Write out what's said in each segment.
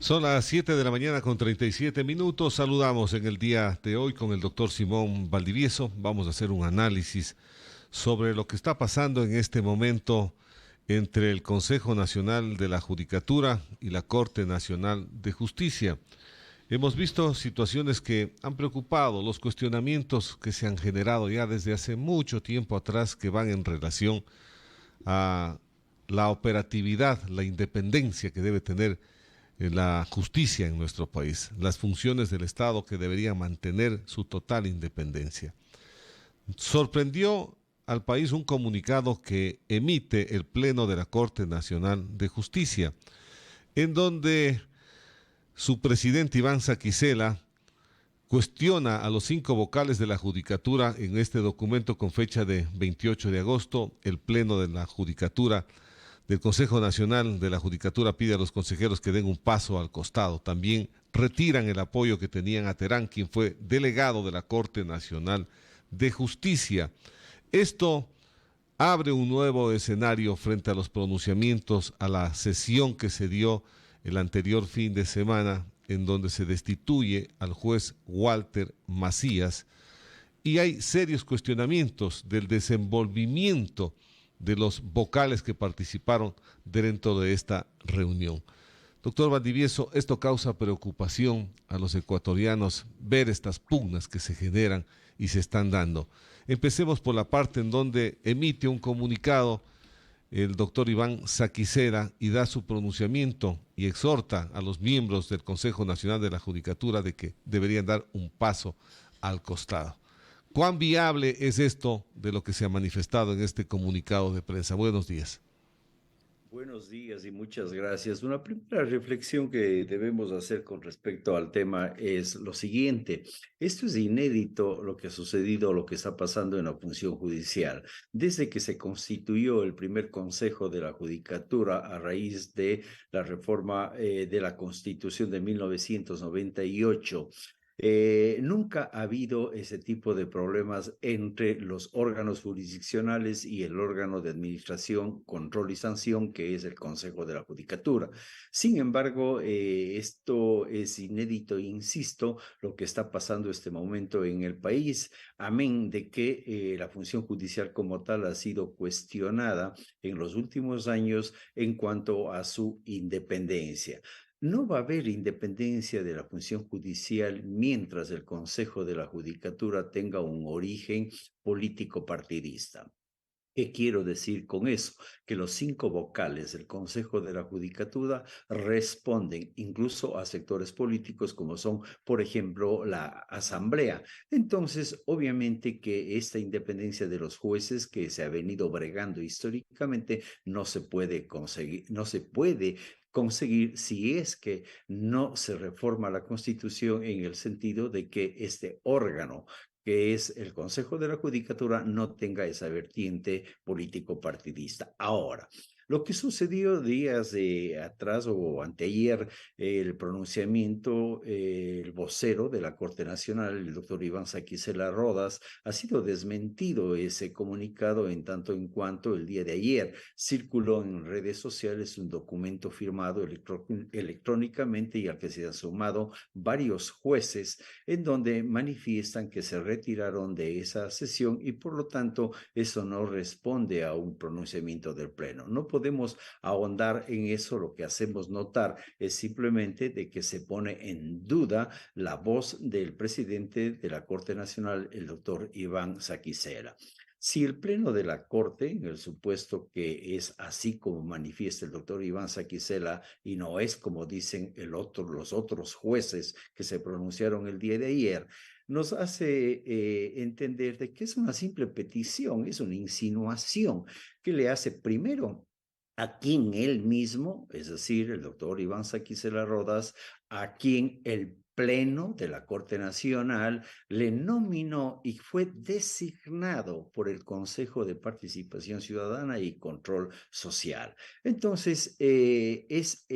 Son las 7 de la mañana con 37 minutos. Saludamos en el día de hoy con el doctor Simón Valdivieso. Vamos a hacer un análisis sobre lo que está pasando en este momento entre el Consejo Nacional de la Judicatura y la Corte Nacional de Justicia. Hemos visto situaciones que han preocupado, los cuestionamientos que se han generado ya desde hace mucho tiempo atrás que van en relación a la operatividad, la independencia que debe tener la justicia en nuestro país, las funciones del Estado que deberían mantener su total independencia. Sorprendió al país un comunicado que emite el Pleno de la Corte Nacional de Justicia, en donde su presidente Iván Saquicela cuestiona a los 5 vocales de la Judicatura en este documento con fecha de 28 de agosto. El Pleno de la Judicatura del Consejo Nacional de la Judicatura pide a los consejeros que den un paso al costado. También retiran el apoyo que tenían a Terán, quien fue delegado de la Corte Nacional de Justicia. Esto abre un nuevo escenario frente a los pronunciamientos a la sesión que se dio el anterior fin de semana, en donde se destituye al juez Walter Macías, y hay serios cuestionamientos del desenvolvimiento de los vocales que participaron dentro de esta reunión. Doctor Valdivieso, esto causa preocupación a los ecuatorianos ver estas pugnas que se generan y se están dando. Empecemos por la parte en donde emite un comunicado el doctor Iván Saquicela y da su pronunciamiento y exhorta a los miembros del Consejo Nacional de la Judicatura de que deberían dar un paso al costado. ¿Cuán viable es esto de lo que se ha manifestado en este comunicado de prensa? Buenos días. Buenos días y muchas gracias. Una primera reflexión que debemos hacer con respecto al tema es lo siguiente. Esto es inédito lo que ha sucedido, lo que está pasando en la función judicial. Desde que se constituyó el primer Consejo de la Judicatura a raíz de la reforma de la Constitución de 1998, nunca ha habido ese tipo de problemas entre los órganos jurisdiccionales y el órgano de administración, control y sanción, que es el Consejo de la Judicatura. Sin embargo, esto es inédito, insisto, lo que está pasando en este momento en el país, amén de que la función judicial como tal ha sido cuestionada en los últimos años en cuanto a su independencia. No va a haber independencia de la función judicial mientras el Consejo de la Judicatura tenga un origen político partidista. ¿Qué quiero decir con eso? Que los 5 vocales del Consejo de la Judicatura responden incluso a sectores políticos como son, por ejemplo, la Asamblea. Entonces, obviamente que esta independencia de los jueces que se ha venido bregando históricamente no se puede conseguir, no se puede conseguir si es que no se reforma la Constitución en el sentido de que este órgano que es el Consejo de la Judicatura, no tenga esa vertiente político-partidista. Ahora, lo que sucedió días atrás o anteayer, el pronunciamiento, el vocero de la Corte Nacional, el doctor Iván Saquicela Rodas, ha sido desmentido ese comunicado en tanto en cuanto el día de ayer circuló en redes sociales un documento firmado electrónicamente y al que se han sumado varios jueces en donde manifiestan que se retiraron de esa sesión y por lo tanto eso no responde a un pronunciamiento del Pleno. No podemos ahondar en eso, lo que hacemos notar es simplemente de que se pone en duda la voz del presidente de la Corte Nacional, el doctor Iván Saquicela. Si el Pleno de la Corte, en el supuesto que es así como manifiesta el doctor Iván Saquicela y no es como dicen los otros jueces que se pronunciaron el día de ayer, nos hace entender de que es una simple petición, es una insinuación que le hace primero a quien él mismo, es decir, el doctor Iván Saquicela Rodas, a quien el Pleno de la Corte Nacional le nominó y fue designado por el Consejo de Participación Ciudadana y Control Social. Entonces, es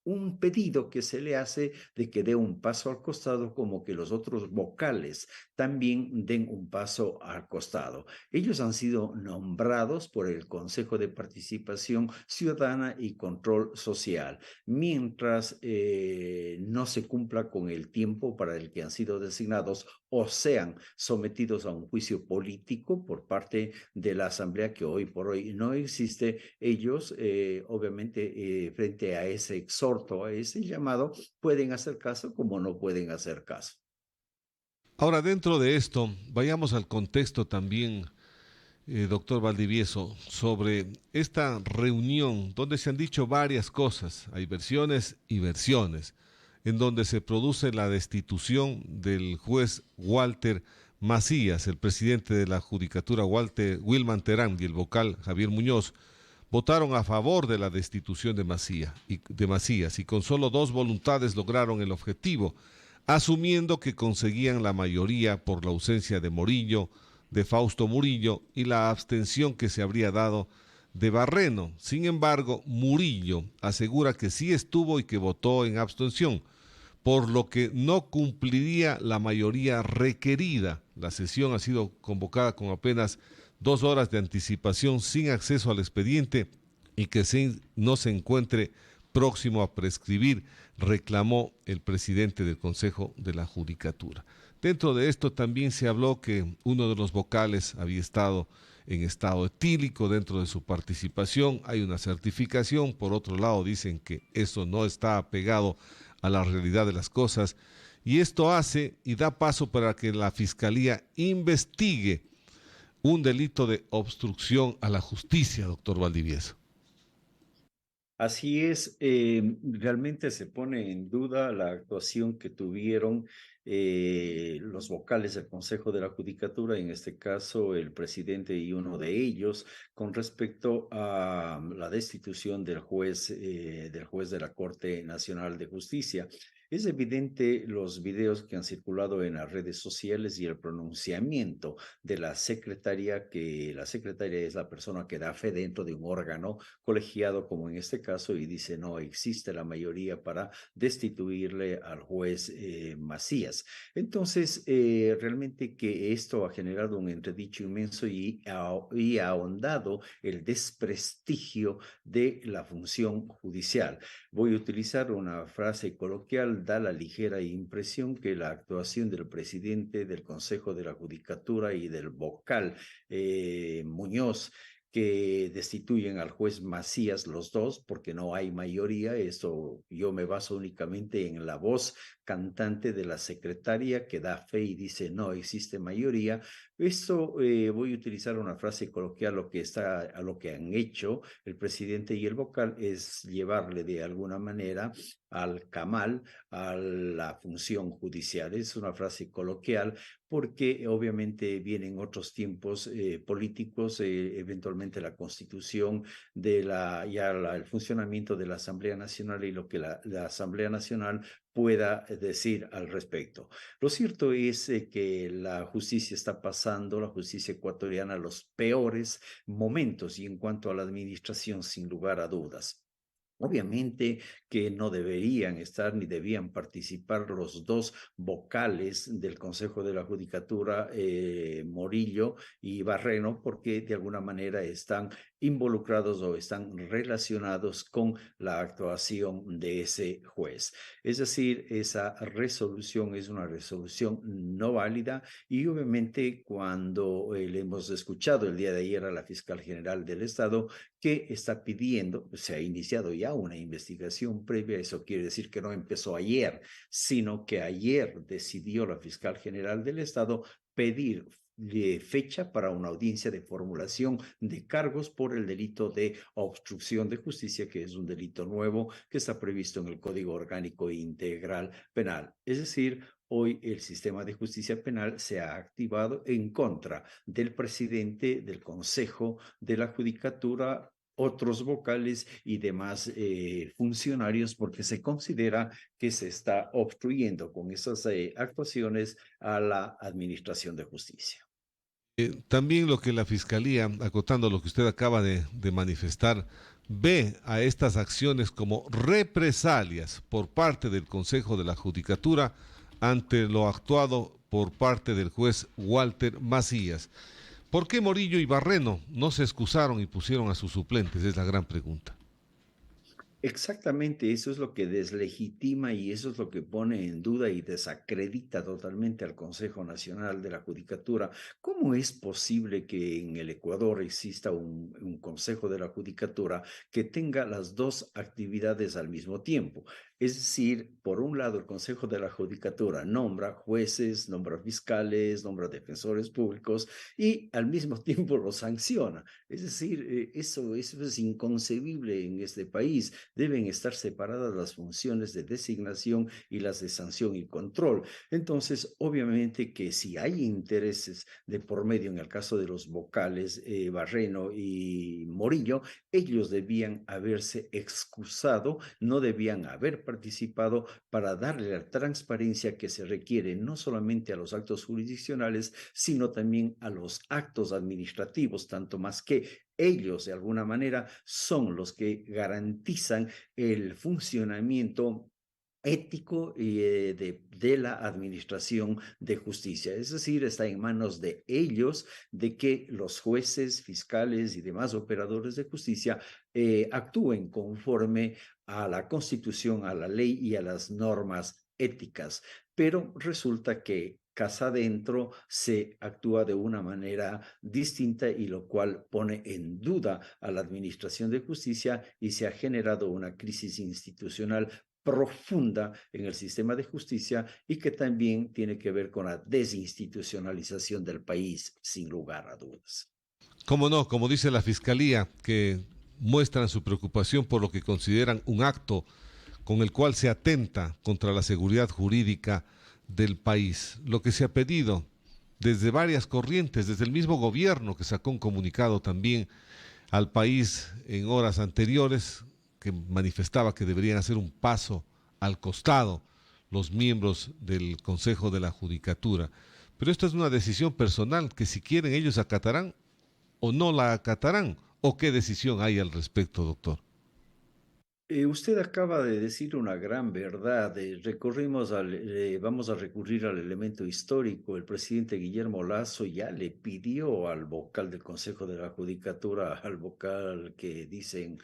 un pedido que se le hace de que dé un paso al costado, como que los otros vocales también den un paso al costado. Ellos han sido nombrados por el Consejo de Participación Ciudadana y Control Social, mientras no se cumpla con el tiempo para el que han sido designados o sean sometidos a un juicio político por parte de la Asamblea, que hoy por hoy no existe. Ellos, obviamente, frente a ese exhorto, a ese llamado, pueden hacer caso como no pueden hacer caso. Ahora, dentro de esto, vayamos al contexto también, doctor Valdivieso, sobre esta reunión donde se han dicho varias cosas, hay versiones y versiones, en donde se produce la destitución del juez Walter Macías, el presidente de la Judicatura Walter Wilman Terán y el vocal Javier Muñoz votaron a favor de la destitución de Macías y con solo 2 voluntades lograron el objetivo, asumiendo que conseguían la mayoría por la ausencia de Morillo, de Fausto Murillo y la abstención que se habría dado de Barreno. Sin embargo, Murillo asegura que sí estuvo y que votó en abstención, por lo que no cumpliría la mayoría requerida. La sesión ha sido convocada con apenas 2 horas de anticipación, sin acceso al expediente y que no se encuentre próximo a prescribir, reclamó el presidente del Consejo de la Judicatura. Dentro de esto también se habló que uno de los vocales había estado en estado etílico dentro de su participación. Hay una certificación. Por otro lado, dicen que eso no está apegado a la realidad de las cosas. Y esto hace y da paso para que la Fiscalía investigue un delito de obstrucción a la justicia, doctor Valdivieso. Así es, realmente se pone en duda la actuación que tuvieron los vocales del Consejo de la Judicatura, en este caso el presidente y uno de ellos, con respecto a la destitución del juez de la Corte Nacional de Justicia. Es evidente los videos que han circulado en las redes sociales y el pronunciamiento de la secretaria, que la secretaria es la persona que da fe dentro de un órgano colegiado, como en este caso, y dice no existe la mayoría para destituirle al juez Macías. Entonces, realmente que esto ha generado un entredicho inmenso y ha ahondado el desprestigio de la función judicial. Voy a utilizar una frase coloquial: da la ligera impresión que la actuación del presidente del Consejo de la Judicatura y del vocal Muñoz, que destituyen al juez Macías, los dos, porque no hay mayoría. Esto yo me baso únicamente en la voz cantante de la secretaria, que da fe y dice no existe mayoría. Esto, voy a utilizar una frase coloquial: a lo que han hecho el presidente y el vocal es llevarle de alguna manera al camal a la función judicial. Es una frase coloquial porque obviamente vienen otros tiempos políticos, eventualmente la constitución de el funcionamiento de la Asamblea Nacional y lo que la Asamblea Nacional pueda decir al respecto. Lo cierto es que la justicia está pasando, la justicia ecuatoriana, los peores momentos, y en cuanto a la administración, sin lugar a dudas. Obviamente que no deberían estar ni debían participar los dos vocales del Consejo de la Judicatura, Morillo y Barreno, porque de alguna manera están involucrados o están relacionados con la actuación de ese juez. Es decir, esa resolución es una resolución no válida, y obviamente cuando le hemos escuchado el día de ayer a la fiscal general del Estado, que está pidiendo, se ha iniciado ya una investigación previa. Eso quiere decir que no empezó ayer, sino que ayer decidió la fiscal general del Estado pedir fecha para una audiencia de formulación de cargos por el delito de obstrucción de justicia, que es un delito nuevo que está previsto en el Código Orgánico Integral Penal. Es decir, hoy el sistema de justicia penal se ha activado en contra del presidente del Consejo de la Judicatura, otros vocales y demás funcionarios, porque se considera que se está obstruyendo con esas actuaciones a la administración de justicia. También lo que la Fiscalía, acotando lo que usted acaba de manifestar, ve a estas acciones como represalias por parte del Consejo de la Judicatura ante lo actuado por parte del juez Walter Macías. ¿Por qué Morillo y Barreno no se excusaron y pusieron a sus suplentes? Es la gran pregunta. Exactamente, eso es lo que deslegitima y eso es lo que pone en duda y desacredita totalmente al Consejo Nacional de la Judicatura. ¿Cómo es posible que en el Ecuador exista un Consejo de la Judicatura que tenga las dos actividades al mismo tiempo? Es decir, por un lado, el Consejo de la Judicatura nombra jueces, nombra fiscales, nombra defensores públicos y al mismo tiempo los sanciona. Es decir, eso es inconcebible en este país. Deben estar separadas las funciones de designación y las de sanción y control. Entonces, obviamente que si hay intereses de por medio, en el caso de los vocales Barreno y Morillo, ellos debían haberse excusado, no debían haber participado para darle la transparencia que se requiere no solamente a los actos jurisdiccionales, sino también a los actos administrativos, tanto más que ellos de alguna manera son los que garantizan el funcionamiento ético de la administración de justicia. Es decir, está en manos de ellos de que los jueces, fiscales y demás operadores de justicia actúen conforme a la Constitución, a la ley y a las normas éticas. Pero resulta que casa adentro se actúa de una manera distinta y lo cual pone en duda a la administración de justicia y se ha generado una crisis institucional profunda en el sistema de justicia y que también tiene que ver con la desinstitucionalización del país, sin lugar a dudas. ¿Cómo no? Como dice la Fiscalía, que muestran su preocupación por lo que consideran un acto con el cual se atenta contra la seguridad jurídica del país. Lo que se ha pedido desde varias corrientes, desde el mismo gobierno que sacó un comunicado también al país en horas anteriores, que manifestaba que deberían hacer un paso al costado los miembros del Consejo de la Judicatura. Pero esto es una decisión personal que si quieren ellos acatarán o no la acatarán. ¿O qué decisión hay al respecto, doctor? Usted acaba de decir una gran verdad. Vamos a recurrir al elemento histórico. El presidente Guillermo Lasso ya le pidió al vocal del Consejo de la Judicatura, al vocal que dicen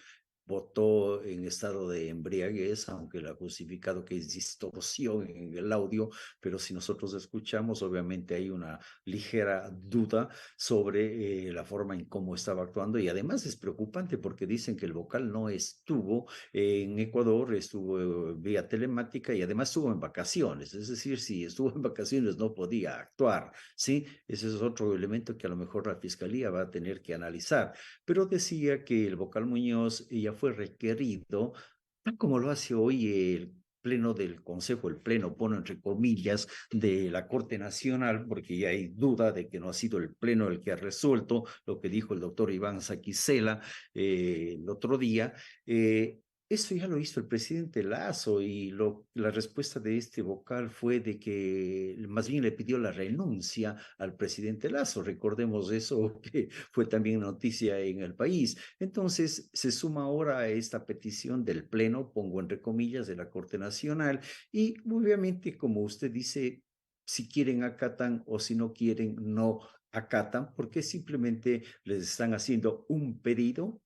votó en estado de embriaguez, aunque le ha justificado que es distorsión en el audio, pero si nosotros escuchamos, obviamente hay una ligera duda sobre la forma en cómo estaba actuando y además es preocupante porque dicen que el vocal no estuvo en Ecuador, estuvo vía telemática y además estuvo en vacaciones, es decir, si estuvo en vacaciones no podía actuar, ¿sí? Ese es otro elemento que a lo mejor la Fiscalía va a tener que analizar, pero decía que el vocal Muñoz ya fue requerido, tal como lo hace hoy el Pleno del Consejo, el Pleno, pone entre comillas, de la Corte Nacional, porque ya hay duda de que no ha sido el Pleno el que ha resuelto lo que dijo el doctor Iván Saquicela el otro día. Eso ya lo hizo el presidente Lazo y la respuesta de este vocal fue de que más bien le pidió la renuncia al presidente Lazo. Recordemos eso que fue también noticia en el país. Entonces se suma ahora a esta petición del Pleno, pongo entre comillas, de la Corte Nacional y obviamente, como usted dice, si quieren acatan o si no quieren no acatan porque simplemente les están haciendo un pedido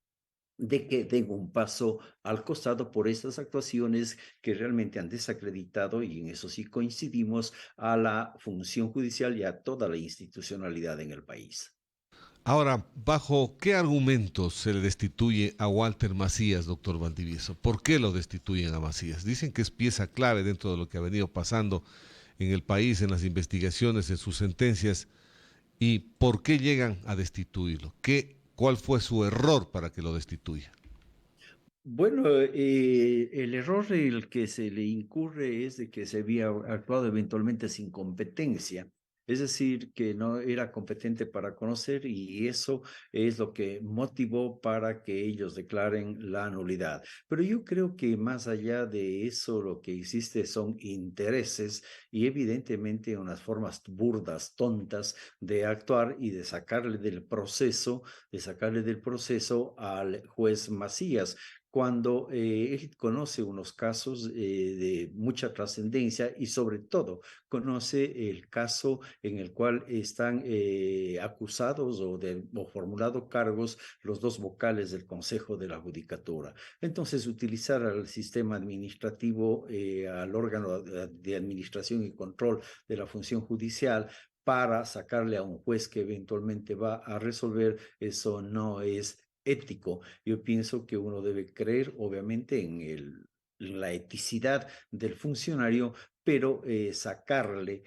de que den un paso al costado por estas actuaciones que realmente han desacreditado, y en eso sí coincidimos, a la función judicial y a toda la institucionalidad en el país. Ahora, ¿bajo qué argumentos se le destituye a Walter Macías, doctor Valdivieso? ¿Por qué lo destituyen a Macías? Dicen que es pieza clave dentro de lo que ha venido pasando en el país, en las investigaciones, en sus sentencias. ¿Y por qué llegan a destituirlo? ¿Cuál fue su error para que lo destituya? Bueno, el error el que se le incurre es de que se había actuado eventualmente sin competencia. es decir, que no era competente para conocer y eso es lo que motivó para que ellos declaren la nulidad. Pero yo creo que más allá de eso, lo que existe son intereses y evidentemente unas formas burdas, tontas de actuar y de sacarle del proceso al juez Macías cuando él conoce unos casos de mucha trascendencia y sobre todo conoce el caso en el cual están acusados o formulados cargos los dos vocales del Consejo de la Judicatura. Entonces, utilizar al sistema administrativo, al órgano de administración y control de la función judicial para sacarle a un juez que eventualmente va a resolver, eso no es ético. Yo pienso que uno debe creer, obviamente, en la eticidad del funcionario, pero sacarle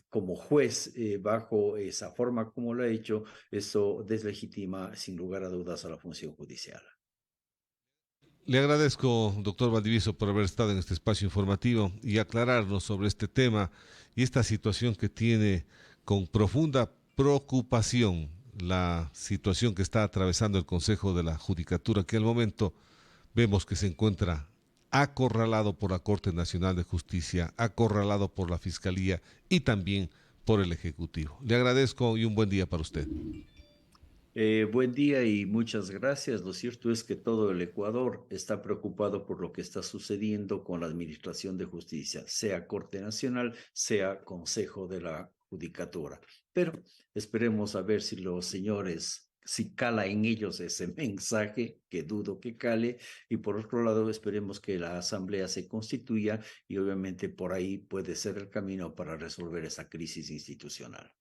como juez bajo esa forma como lo ha hecho, eso deslegitima sin lugar a dudas a la función judicial. Le agradezco, doctor Valdivieso, por haber estado en este espacio informativo y aclararnos sobre este tema y esta situación que tiene con profunda preocupación la situación que está atravesando el Consejo de la Judicatura, que al momento vemos que se encuentra acorralado por la Corte Nacional de Justicia, acorralado por la Fiscalía y también por el Ejecutivo. Le agradezco y un buen día para usted. Buen día y muchas gracias. Lo cierto es que todo el Ecuador está preocupado por lo que está sucediendo con la Administración de Justicia, sea Corte Nacional, sea Consejo de la Judicatura. Pero esperemos a ver si los señores, si cala en ellos ese mensaje, que dudo que cale, y por otro lado esperemos que la Asamblea se constituya y obviamente por ahí puede ser el camino para resolver esa crisis institucional.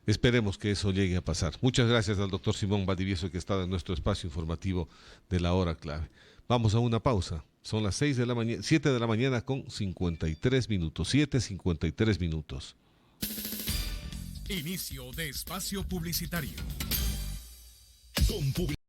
Esperemos que eso llegue a pasar. Muchas gracias al doctor Simón Valdivieso que está en nuestro espacio informativo de la hora clave. Vamos a una pausa. Son las 6 de la mañana, 7 de la mañana con 53 minutos. 7:53 minutos. Inicio de espacio publicitario.